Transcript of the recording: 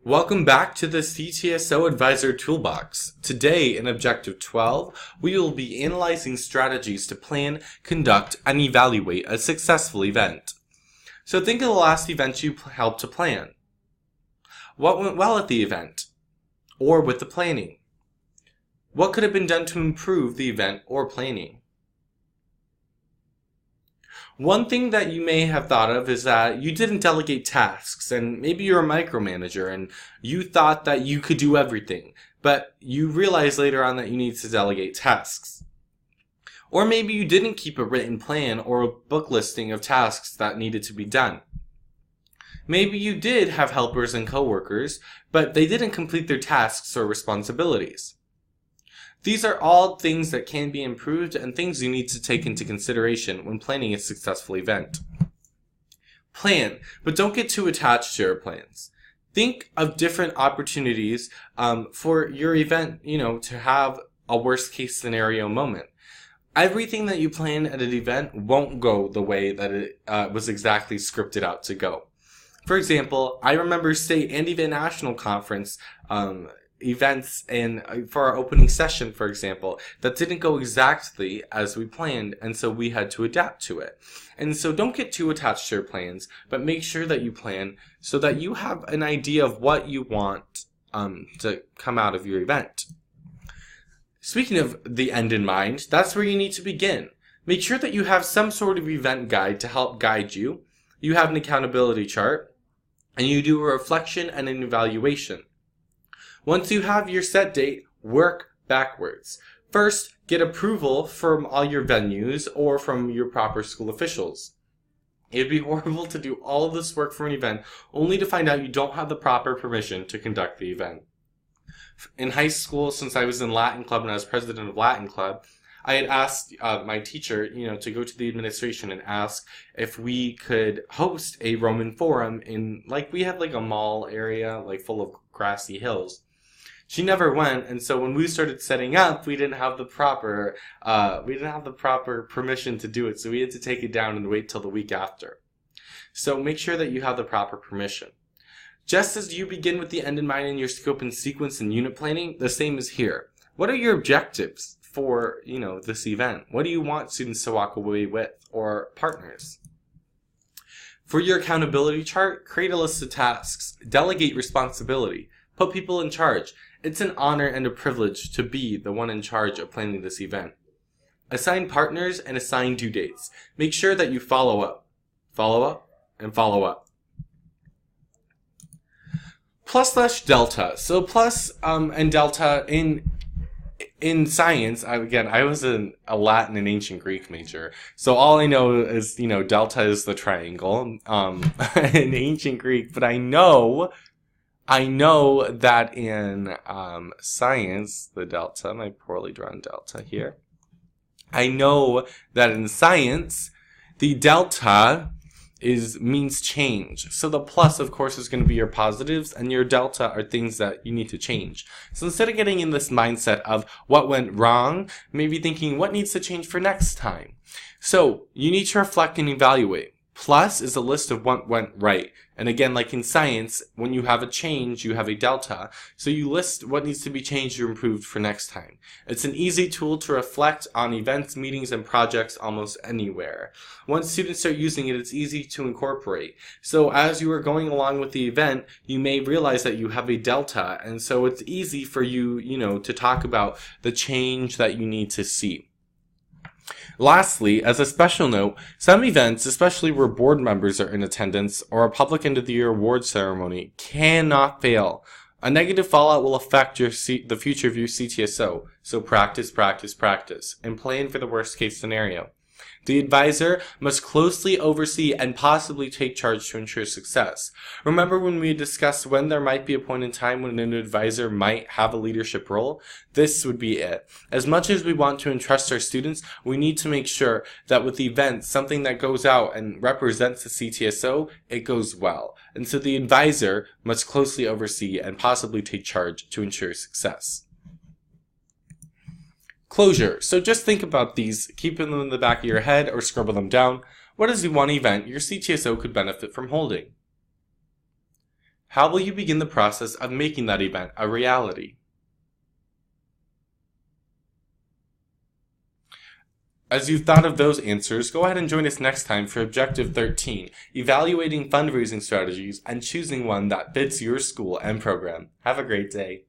Welcome back to the CTSO Advisor Toolbox. Today in Objective 12, we will be analyzing strategies to plan, conduct, and evaluate a successful event. So think of the last event you helped to plan. What went well at the event? Or with the planning? What could have been done to improve the event or planning? One thing that you may have thought of is that you didn't delegate tasks, and maybe you're a micromanager and you thought that you could do everything, but you realized later on that you need to delegate tasks. Or maybe you didn't keep a written plan or a book listing of tasks that needed to be done. Maybe you did have helpers and coworkers, but they didn't complete their tasks or responsibilities. These are all things that can be improved and things you need to take into consideration when planning a successful event. Plan, but don't get too attached to your plans. Think of different opportunities for your event, to have a worst case scenario moment. Everything that you plan at an event won't go the way that it was exactly scripted out to go. For example, I remember state and even national conference events and for our opening session, for example, that didn't go exactly as we planned, and so we had to adapt to it. And so don't get too attached to your plans, but make sure that you plan so that you have an idea of what you want to come out of your event. Speaking of the end in mind, that's where you need to begin. Make sure that you have some sort of event guide to help guide you. You have an accountability chart, and you do a reflection and an evaluation. Once you have your set date, work backwards. First, get approval from all your venues or from your proper school officials. It'd be horrible to do all of this work for an event only to find out you don't have the proper permission to conduct the event. In high school, since I was in Latin Club and I was president of Latin Club, I had asked my teacher, to go to the administration and ask if we could host a Roman forum in, we had a mall area, full of grassy hills. She never went, and so when we started setting up, we didn't have the proper permission to do it, so we had to take it down and wait till the week after. So make sure that you have the proper permission. Just as you begin with the end in mind in your scope and sequence and unit planning, the same is here. What are your objectives for, this event? What do you want students to walk away with, or partners? For your accountability chart, create a list of tasks, delegate responsibility, put people in charge. It's an honor and a privilege to be the one in charge of planning this event. Assign partners and assign due dates. Make sure that you follow up, and follow up. Plus/delta. So plus and delta in science, I was a Latin and ancient Greek major. So all I know is, delta is the triangle in ancient Greek, but I know that in science, the delta, my poorly drawn delta here, I know that in science, the delta means change. So the plus, of course, is going to be your positives, and your delta are things that you need to change. So instead of getting in this mindset of what went wrong, maybe thinking what needs to change for next time. So you need to reflect and evaluate. Plus is a list of what went right. And again, like in science, when you have a change, you have a delta. So you list what needs to be changed or improved for next time. It's an easy tool to reflect on events, meetings, and projects almost anywhere. Once students start using it, it's easy to incorporate. So as you are going along with the event, you may realize that you have a delta. And so it's easy for you, to talk about the change that you need to see. Lastly, as a special note, some events, especially where board members are in attendance or a public end-of-the-year award ceremony, cannot fail. A negative fallout will affect the future of your CTSO, so practice, and plan for the worst-case scenario. The advisor must closely oversee and possibly take charge to ensure success. Remember when we discussed when there might be a point in time when an advisor might have a leadership role? This would be it. As much as we want to entrust our students, we need to make sure that with the event, something that goes out and represents the CTSO, it goes well. And so the advisor must closely oversee and possibly take charge to ensure success. Closure. So just think about these, keep them in the back of your head or scribble them down. What is the one event your CTSO could benefit from holding? How will you begin the process of making that event a reality? As you've thought of those answers, go ahead and join us next time for Objective 13, evaluating fundraising strategies and choosing one that fits your school and program. Have a great day.